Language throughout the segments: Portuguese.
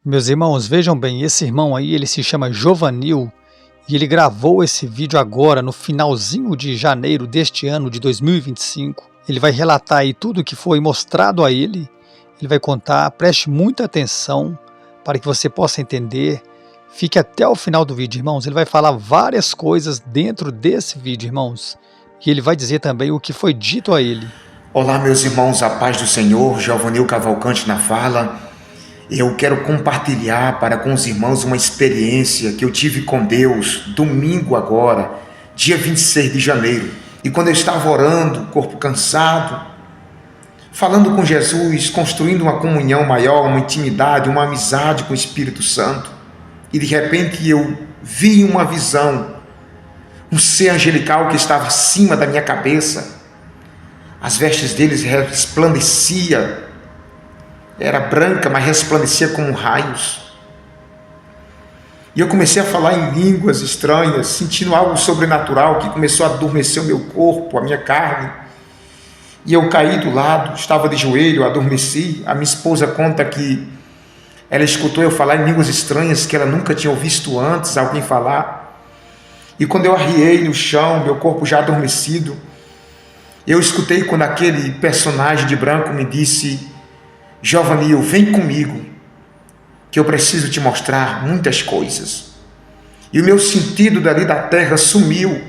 Meus irmãos, vejam bem, esse irmão aí, ele se chama Jovanil e ele gravou esse vídeo agora no finalzinho de janeiro deste ano de 2025. Ele vai relatar aí tudo o que foi mostrado a ele vai contar, preste muita atenção para que você possa entender. Fique até o final do vídeo, irmãos. Ele vai falar várias coisas dentro desse vídeo, irmãos. E ele vai dizer também o que foi dito a ele. Olá, meus irmãos, a paz do Senhor, Jovanil Cavalcante na fala. Eu quero compartilhar para com os irmãos uma experiência que eu tive com Deus domingo agora, dia 26 de janeiro. E quando eu estava orando, corpo cansado, falando com Jesus, construindo uma comunhão maior, uma intimidade, uma amizade com o Espírito Santo, e de repente eu vi uma visão, um ser angelical que estava acima da minha cabeça. As vestes deles resplandecia, era branca, mas resplandecia como raios. E eu comecei a falar em línguas estranhas, sentindo algo sobrenatural que começou a adormecer o meu corpo, a minha carne. E eu caí do lado, estava de joelho, adormeci. A minha esposa conta que ela escutou eu falar em línguas estranhas que ela nunca tinha visto antes alguém falar. E quando eu arriei no chão, meu corpo já adormecido, eu escutei quando aquele personagem de branco me disse: Jovanil, vem comigo, que eu preciso te mostrar muitas coisas. E o meu sentido dali da terra sumiu.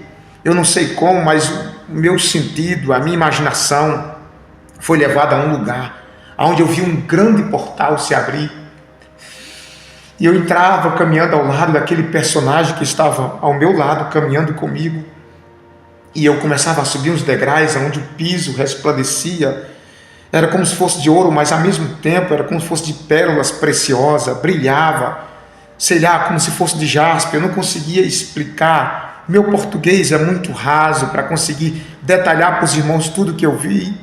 Eu não sei como, mas o meu sentido, a minha imaginação foi levada a um lugar onde eu vi um grande portal se abrir. E eu entrava caminhando ao lado daquele personagem que estava ao meu lado, caminhando comigo. E eu começava a subir uns degraus onde o piso resplandecia. Era como se fosse de ouro, mas ao mesmo tempo era como se fosse de pérolas preciosas, brilhava, sei lá, como se fosse de jaspe. Eu não conseguia explicar. Meu português é muito raso para conseguir detalhar para os irmãos tudo que eu vi.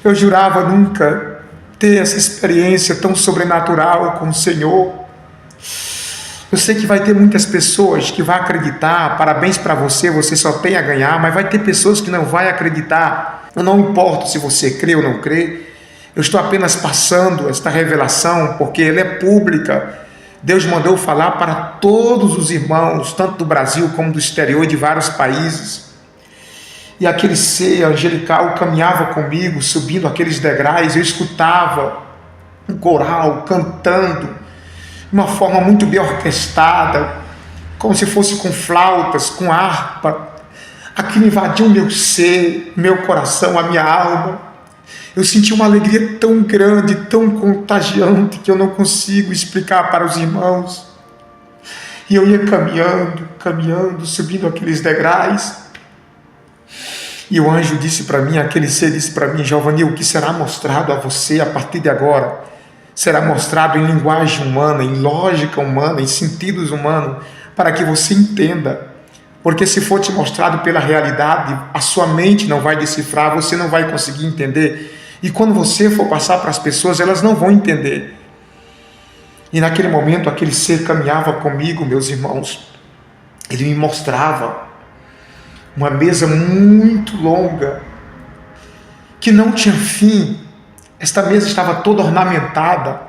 Eu jurava nunca ter essa experiência tão sobrenatural com o Senhor. Eu sei que vai ter muitas pessoas que vão acreditar, parabéns para você, você só tem a ganhar, mas vai ter pessoas que não vão acreditar. Eu não importo se você crê ou não crê, eu estou apenas passando esta revelação porque ela é pública. Deus mandou falar para todos os irmãos, tanto do Brasil como do exterior e de vários países. E aquele ser angelical caminhava comigo, subindo aqueles degraus, eu escutava um coral cantando, de uma forma muito bem orquestrada, como se fosse com flautas, com harpa. Aquilo invadiu o meu ser, meu coração, a minha alma. Eu senti uma alegria tão grande, tão contagiante, que eu não consigo explicar para os irmãos. E eu ia caminhando, subindo aqueles degraus. E o anjo disse para mim, aquele ser disse para mim: Jovanil, o que será mostrado a você a partir de agora será mostrado em linguagem humana, em lógica humana, em sentidos humanos, para que você entenda. Porque se for te mostrado pela realidade, a sua mente não vai decifrar, você não vai conseguir entender. E quando você for passar para as pessoas, elas não vão entender. E naquele momento, aquele ser caminhava comigo, meus irmãos. Ele me mostrava uma mesa muito longa, que não tinha fim. Esta mesa estava toda ornamentada.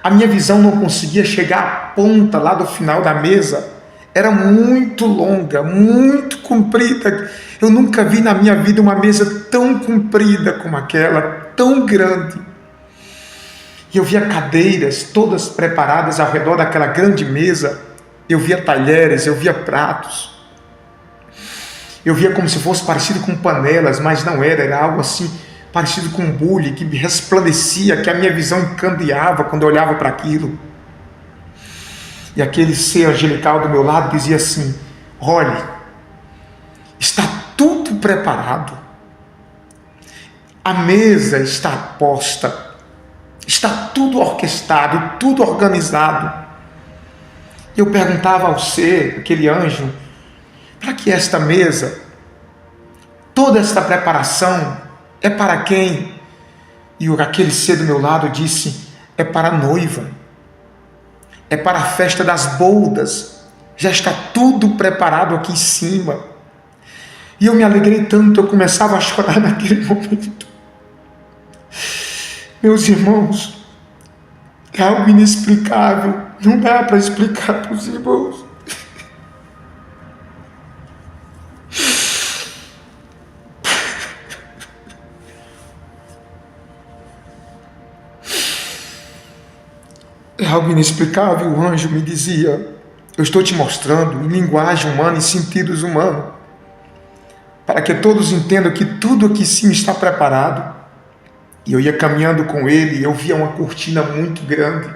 A minha visão não conseguia chegar à ponta lá do final da mesa. Era muito longa, muito comprida. Eu nunca vi na minha vida uma mesa tão comprida como aquela, tão grande. E eu via cadeiras todas preparadas ao redor daquela grande mesa. Eu via talheres, eu via pratos. Eu via como se fosse parecido com panelas, mas não era. Era algo assim, parecido com um bule, que resplandecia, que a minha visão encandeava quando eu olhava para aquilo. E aquele ser angelical do meu lado dizia assim: olhe, está tudo preparado. A mesa está posta. Está tudo orquestrado, tudo organizado. Eu perguntava ao ser, aquele anjo: para que esta mesa? Toda esta preparação é para quem? E aquele ser do meu lado disse: é para a noiva. É para a festa das bodas. Já está tudo preparado aqui em cima. E eu me alegrei tanto, eu começava a chorar naquele momento. Meus irmãos, É algo inexplicável. Não dá para explicar para os irmãos. É algo inexplicável. O anjo me dizia: eu estou te mostrando em linguagem humana e sentidos humanos, para que todos entendam que tudo aqui sim está preparado. E eu ia caminhando com ele e eu via uma cortina muito grande.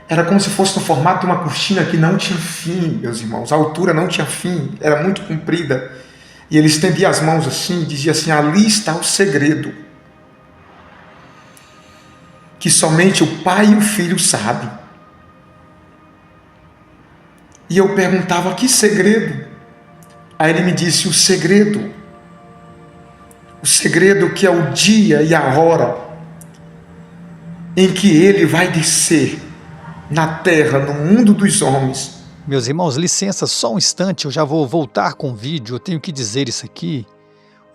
Era como se fosse no formato de uma cortina que não tinha fim, meus irmãos. A altura não tinha fim, era muito comprida. E ele estendia as mãos assim e dizia assim: ali está o segredo, que somente o Pai e o Filho sabem. E eu perguntava: que segredo? Aí ele me disse: o segredo que é o dia e a hora em que ele vai descer na terra, no mundo dos homens. Meus irmãos, licença só um instante, eu já vou voltar com o vídeo, eu tenho que dizer isso aqui.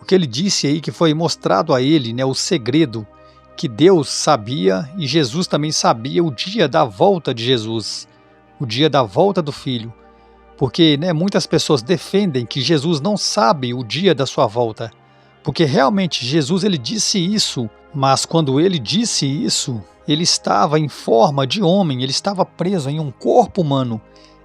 O que ele disse aí, que foi mostrado a ele, né, o segredo que Deus sabia e Jesus também sabia, o dia da volta de Jesus, o dia da volta do Filho. Porque, né, muitas pessoas defendem que Jesus não sabe o dia da sua volta. Porque realmente Jesus ele disse isso, mas quando ele disse isso, ele estava em forma de homem, ele estava preso em um corpo humano.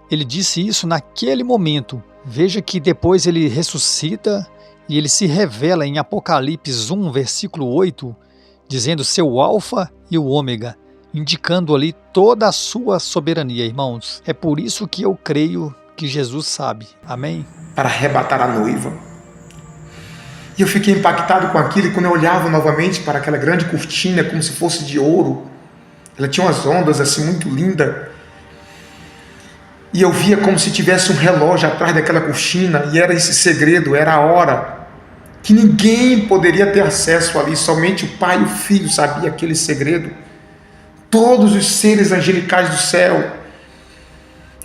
Ele disse isso naquele momento. Veja que depois ele ressuscita e ele se revela em Apocalipse 1, versículo 8, dizendo ser o Alfa e o Ômega, indicando ali toda a sua soberania, irmãos. É por isso que eu creio que Jesus sabe. Amém? Para arrebatar a noiva. E eu fiquei impactado com aquilo, e quando eu olhava novamente para aquela grande cortina, como se fosse de ouro, ela tinha umas ondas assim muito lindas, e eu via como se tivesse um relógio atrás daquela cortina, e era esse segredo, era a hora, que ninguém poderia ter acesso ali, somente o Pai e o Filho sabiam aquele segredo. Todos os seres angelicais do céu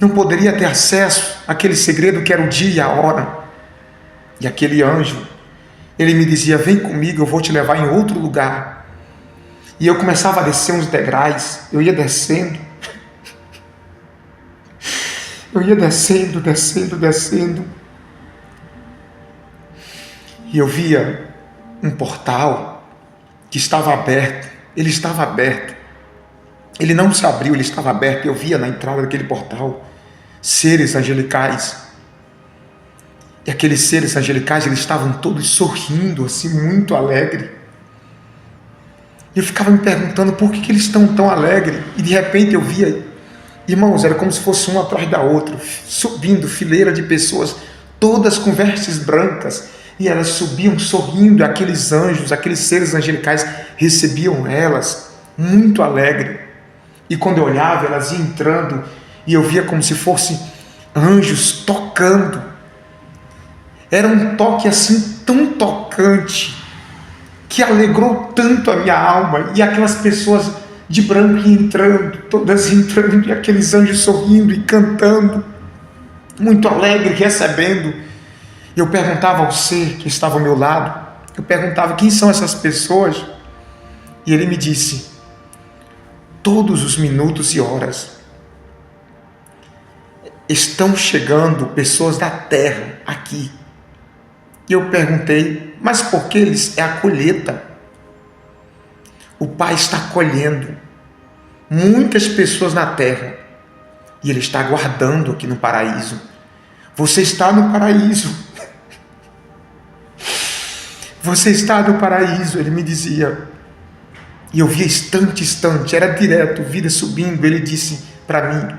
não poderiam ter acesso àquele segredo que era o dia e a hora. E aquele anjo, ele me dizia: vem comigo, eu vou te levar em outro lugar. E eu começava a descer uns degraus, eu ia descendo. Eu ia descendo, descendo, descendo. E eu via um portal que estava aberto. Ele estava aberto. Ele não se abriu, ele estava aberto. Eu via na entrada daquele portal seres angelicais. E aqueles seres angelicais, eles estavam todos sorrindo, assim, muito alegre. E eu ficava me perguntando por que eles estão tão alegres. E de repente eu via, irmãos, era como se fosse uma atrás da outra, subindo fileira de pessoas, todas com vestes brancas. E elas subiam sorrindo, e aqueles anjos, aqueles seres angelicais recebiam elas, muito alegre. E quando eu olhava, elas iam entrando, e eu via como se fossem anjos tocando. Era um toque assim tão tocante, que alegrou tanto a minha alma. E aquelas pessoas de branco entrando, todas entrando, e aqueles anjos sorrindo e cantando, muito alegre, recebendo. Eu perguntava ao ser que estava ao meu lado, eu perguntava: quem são essas pessoas? E ele me disse: todos os minutos e horas estão chegando pessoas da terra aqui. E eu perguntei: mas por que eles? É a colheita. O Pai está colhendo muitas pessoas na terra e Ele está aguardando aqui no paraíso. Você está no paraíso. Você está no paraíso, ele me dizia. E eu via instante, era direto, vida subindo. Ele disse para mim: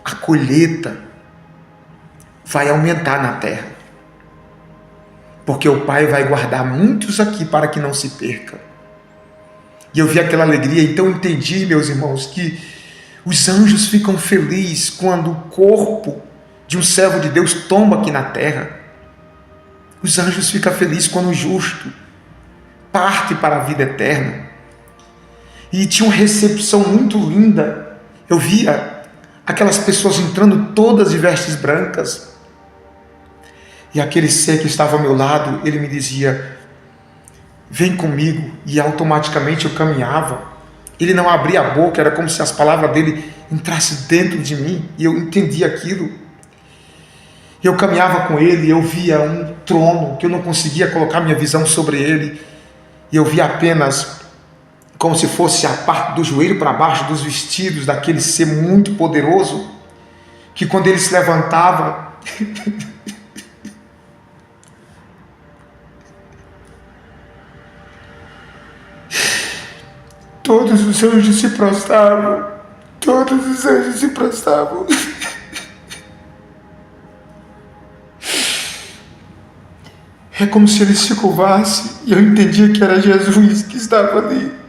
a colheita vai aumentar na terra, porque o Pai vai guardar muitos aqui para que não se perca. E eu vi aquela alegria. Então eu entendi, meus irmãos, que os anjos ficam felizes quando o corpo de um servo de Deus tomba aqui na terra. Os anjos ficam felizes quando o justo parte para a vida eterna. E tinha uma recepção muito linda. Eu via aquelas pessoas entrando todas de vestes brancas. E aquele ser que estava ao meu lado, ele me dizia: vem comigo. E automaticamente eu caminhava. Ele não abria a boca, era como se as palavras dele entrassem dentro de mim, e eu entendia aquilo. Eu caminhava com ele, eu via um trono, que eu não conseguia colocar minha visão sobre ele, e eu via apenas como se fosse a parte do joelho para baixo dos vestidos daquele ser muito poderoso, que quando ele se levantava, todos os anjos se prostravam, todos os anjos se prostravam. É como se ele se curvasse e eu entendia que era Jesus que estava ali.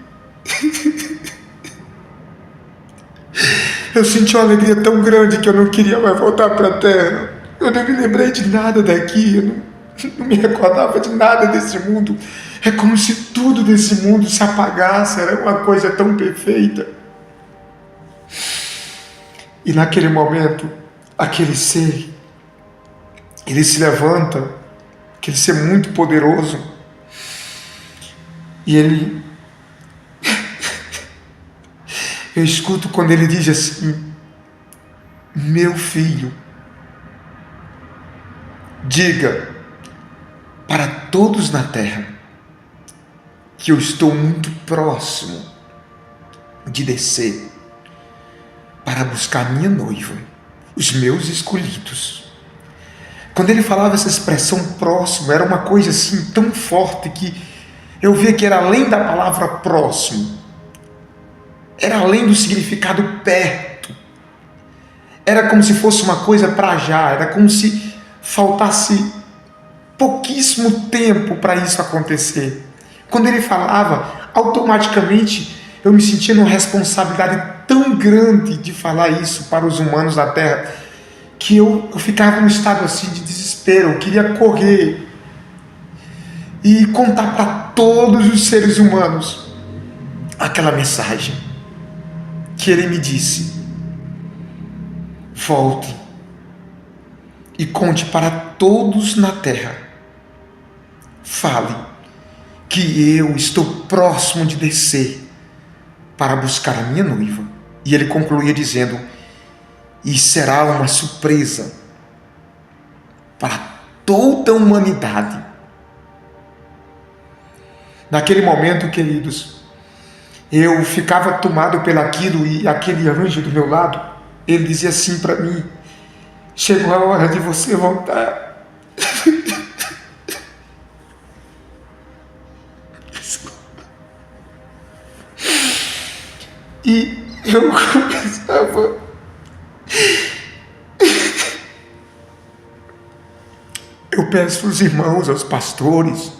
Eu senti uma alegria tão grande que eu não queria mais voltar para a terra. Eu não me lembrei de nada daqui, eu não me recordava de nada desse mundo. É como se tudo desse mundo se apagasse, era uma coisa tão perfeita. E naquele momento, aquele ser, ele se levanta, aquele ser muito poderoso, e ele... Eu escuto quando ele diz assim: meu filho, diga para todos na terra que eu estou muito próximo de descer para buscar minha noiva, os meus escolhidos. Quando ele falava essa expressão próximo, era uma coisa assim tão forte que eu via que era além da palavra próximo, era além do significado perto, era como se fosse uma coisa para já, era como se faltasse pouquíssimo tempo para isso acontecer. Quando ele falava, automaticamente eu me sentia numa responsabilidade tão grande de falar isso para os humanos da terra, que eu ficava num estado assim de desespero. Eu queria correr e contar para todos os seres humanos aquela mensagem que ele me disse: volte e conte para todos na terra, fale que eu estou próximo de descer para buscar a minha noiva. E ele concluía dizendo: e será uma surpresa para toda a humanidade. Naquele momento, queridos, eu ficava tomado pelaquilo, e aquele anjo do meu lado, ele dizia assim para mim: chegou a hora de você voltar. E eu começava eu peço aos irmãos, aos pastores,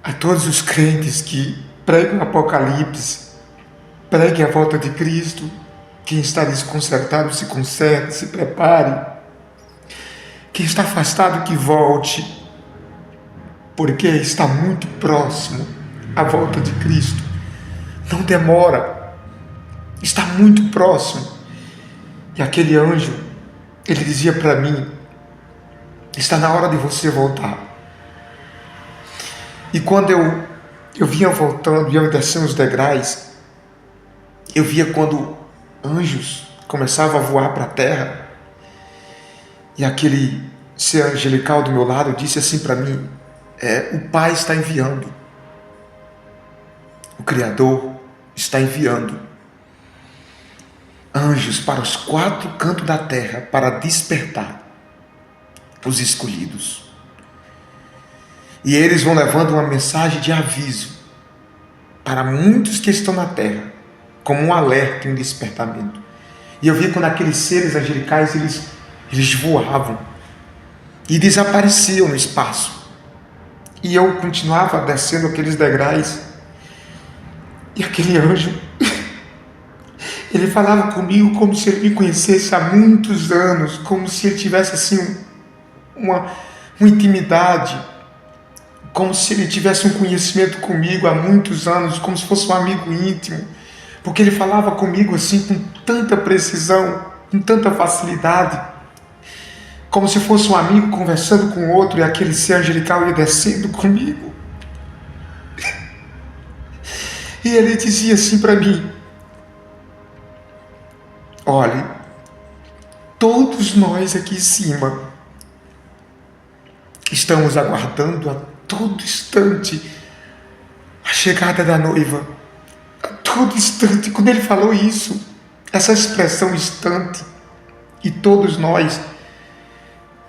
a todos os crentes que pregam o Apocalipse, preguem a volta de Cristo. Quem está desconcertado, se conserte, se prepare. Quem está afastado, que volte, porque está muito próximo a volta de Cristo. Não demora, está muito próximo. E aquele anjo, ele dizia para mim: está na hora de você voltar. E quando eu vinha voltando, ia descendo os degraus, eu via quando anjos começavam a voar para a terra, e aquele ser angelical do meu lado disse assim para mim: o Pai está enviando, o Criador está enviando anjos para os 4 cantos da terra para despertar os escolhidos. E eles vão levando uma mensagem de aviso para muitos que estão na terra, como um alerta e um despertamento. E eu vi quando aqueles seres angelicais, eles voavam e desapareciam no espaço. E eu continuava descendo aqueles degraus, e aquele anjo, ele falava comigo como se ele me conhecesse há muitos anos, como se ele tivesse assim uma intimidade, como se ele tivesse um conhecimento comigo há muitos anos, como se fosse um amigo íntimo, porque ele falava comigo assim com tanta precisão, com tanta facilidade, como se fosse um amigo conversando com outro, e aquele ser angelical ia descendo comigo. E ele dizia assim para mim: olhe, todos nós aqui em cima estamos aguardando a todo instante a chegada da noiva. A todo instante. Quando ele falou isso, essa expressão instante, e todos nós,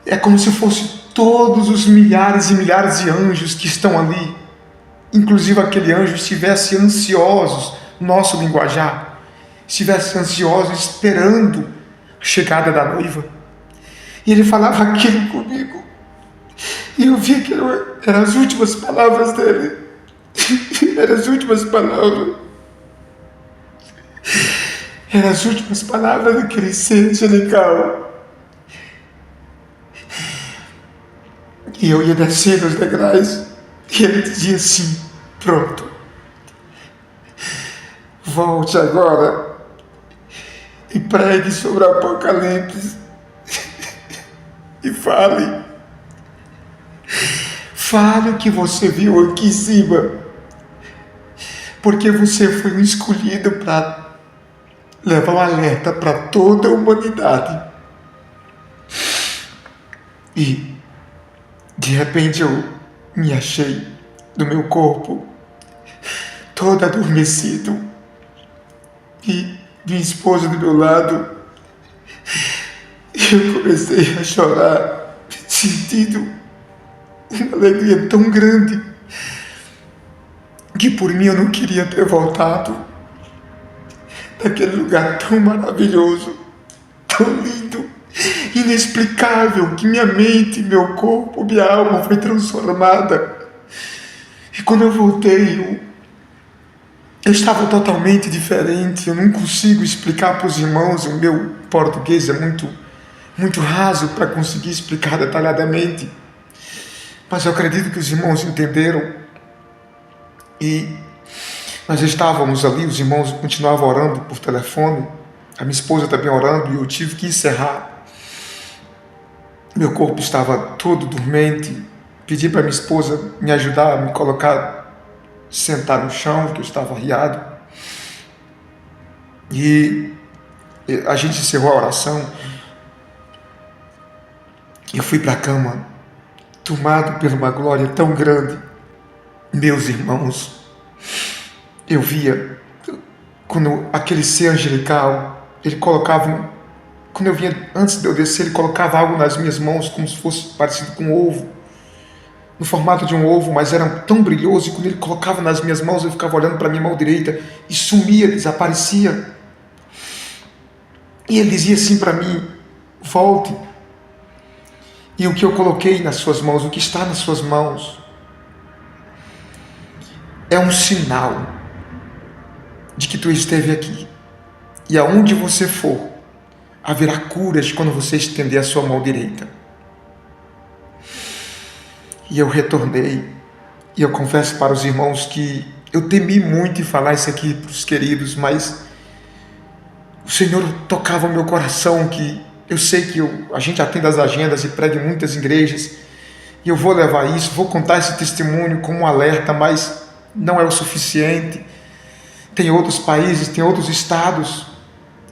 é como se fosse todos os milhares e milhares de anjos que estão ali, inclusive aquele anjo, estivesse ansiosos, nosso linguajar, estivesse ansiosos esperando a chegada da noiva. E ele falava aquilo comigo, e eu vi que eram as últimas palavras dele. Eram as últimas palavras. Eram as últimas palavras daquele ser angelical. E eu ia descer os degraus, e ele dizia assim: pronto, volte agora e pregue sobre o Apocalipse e fale o que você viu aqui em cima, porque você foi um escolhido para levar um alerta para toda a humanidade. E de repente eu me achei no meu corpo todo adormecido, e minha esposa do meu lado, e eu comecei a chorar, sentindo uma alegria tão grande que por mim eu não queria ter voltado daquele lugar tão maravilhoso, tão lindo, inexplicável, que minha mente, meu corpo, minha alma foi transformada. E quando eu voltei, eu estava totalmente diferente. Eu não consigo explicar para os irmãos, o meu português é muito raso para conseguir explicar detalhadamente, mas eu acredito que os irmãos entenderam. E nós estávamos ali, os irmãos continuavam orando por telefone, a minha esposa também orando, e eu tive que encerrar. Meu corpo estava todo dormente. Pedi para minha esposa me ajudar a me colocar, sentar no chão, porque eu estava arriado. E a gente encerrou a oração. Eu fui para a cama, tomado por uma glória tão grande. Meus irmãos, eu via quando aquele ser angelical, ele colocava, quando eu vinha, antes de eu descer, ele colocava algo nas minhas mãos, como se fosse parecido com um ovo, no formato de um ovo, mas era tão brilhoso, e quando ele colocava nas minhas mãos, eu ficava olhando para a minha mão direita, e sumia, desaparecia. E ele dizia assim para mim: volte. E o que eu coloquei nas suas mãos, o que está nas suas mãos, é um sinal de que tu esteve aqui. E aonde você for, haverá curas quando você estender a sua mão direita. E eu retornei, e eu confesso para os irmãos que eu temi muito em falar isso aqui para os queridos, mas o Senhor tocava o meu coração, que eu sei que a gente atende as agendas e prega em muitas igrejas, e eu vou levar isso, vou contar esse testemunho como um alerta, mas não é o suficiente. Tem outros países, tem outros estados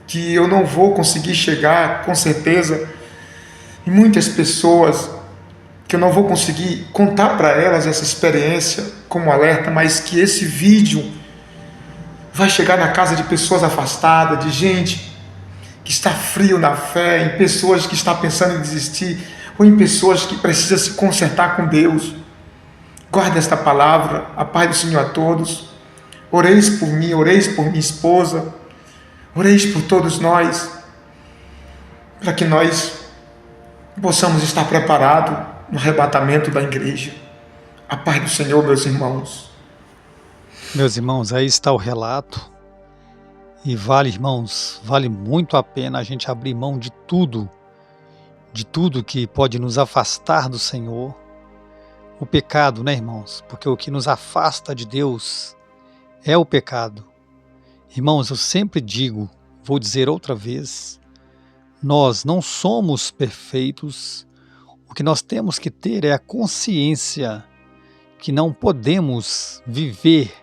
que eu não vou conseguir chegar, com certeza, e muitas pessoas que eu não vou conseguir contar para elas essa experiência como alerta, mas que esse vídeo vai chegar na casa de pessoas afastadas, de gente que está frio na fé, em pessoas que estão pensando em desistir, ou em pessoas que precisam se consertar com Deus. Guarde esta palavra. A paz do Senhor a todos. Oreis por mim, oreis por minha esposa, oreis por todos nós, para que nós possamos estar preparados no arrebatamento da igreja. A paz do Senhor, meus irmãos. Meus irmãos, aí está o relato. E vale, irmãos, vale muito a pena a gente abrir mão de tudo que pode nos afastar do Senhor. O pecado, né, irmãos? Porque o que nos afasta de Deus é o pecado. Irmãos, eu sempre digo, vou dizer outra vez, nós não somos perfeitos. O que nós temos que ter é a consciência que não podemos viver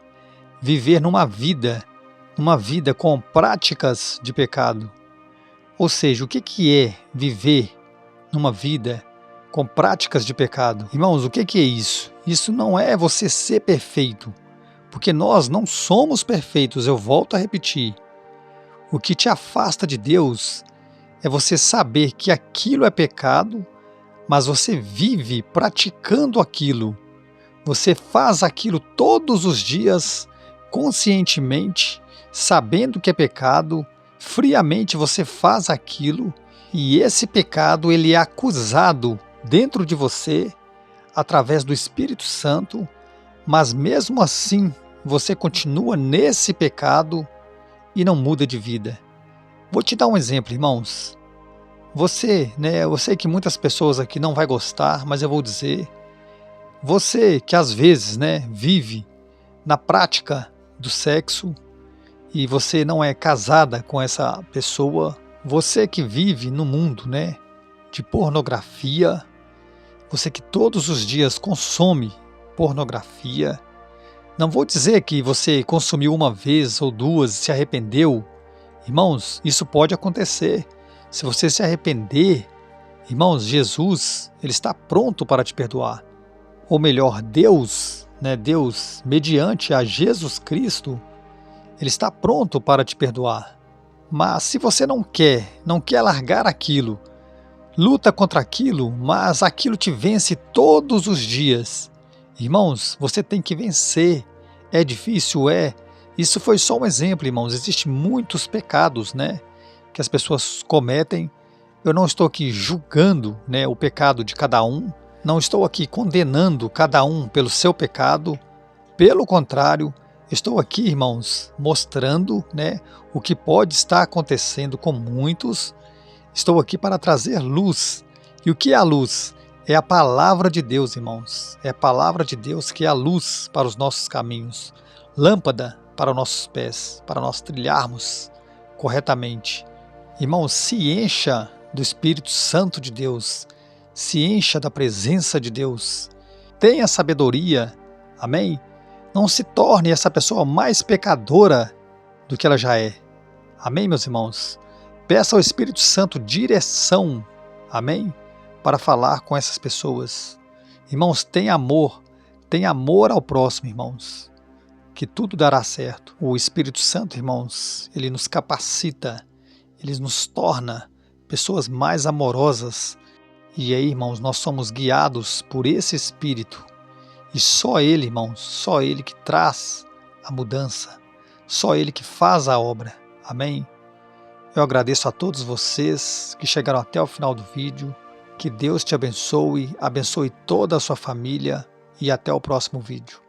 viver numa vida com práticas de pecado. Ou seja, o que é viver numa vida com práticas de pecado? Irmãos, o que é isso? Isso não é você ser perfeito, porque nós não somos perfeitos, eu volto a repetir. O que te afasta de Deus é você saber que aquilo é pecado, mas você vive praticando aquilo. Você faz aquilo todos os dias, conscientemente, sabendo que é pecado, friamente você faz aquilo, e esse pecado ele é acusado dentro de você, através do Espírito Santo, mas mesmo assim você continua nesse pecado e não muda de vida. Vou te dar um exemplo, irmãos. Eu sei que muitas pessoas aqui não vão gostar, mas eu vou dizer. Você que às vezes, vive na prática do sexo e você não é casada com essa pessoa, você que vive no mundo, de pornografia, você que todos os dias consome pornografia, não vou dizer que você consumiu uma vez ou duas e se arrependeu. Irmãos, isso pode acontecer. Se você se arrepender, irmãos, Jesus, Ele está pronto para te perdoar. Ou melhor, Deus, Deus, mediante a Jesus Cristo, Ele está pronto para te perdoar. Mas se você não quer largar aquilo, luta contra aquilo, mas aquilo te vence todos os dias. Irmãos, você tem que vencer. É difícil, é. Isso foi só um exemplo, irmãos. Existem muitos pecados, que as pessoas cometem. Eu não estou aqui julgando, o pecado de cada um. Não estou aqui condenando cada um pelo seu pecado. Pelo contrário, estou aqui, irmãos, mostrando, o que pode estar acontecendo com muitos. Estou aqui para trazer luz. E o que é a luz? É a palavra de Deus, irmãos. É a palavra de Deus que é a luz para os nossos caminhos. Lâmpada para os nossos pés, para nós trilharmos corretamente. Irmãos, se encha do Espírito Santo de Deus. Se encha da presença de Deus. Tenha sabedoria. Amém? Não se torne essa pessoa mais pecadora do que ela já é. Amém, meus irmãos? Peça ao Espírito Santo direção. Amém? Para falar com essas pessoas. Irmãos, tenha amor ao próximo, irmãos, que tudo dará certo. O Espírito Santo, irmãos, ele nos capacita, ele nos torna pessoas mais amorosas. E aí, irmãos, nós somos guiados por esse Espírito. E só Ele, irmãos, só Ele que traz a mudança, só Ele que faz a obra. Amém? Eu agradeço a todos vocês que chegaram até o final do vídeo. Que Deus te abençoe, abençoe toda a sua família e até o próximo vídeo.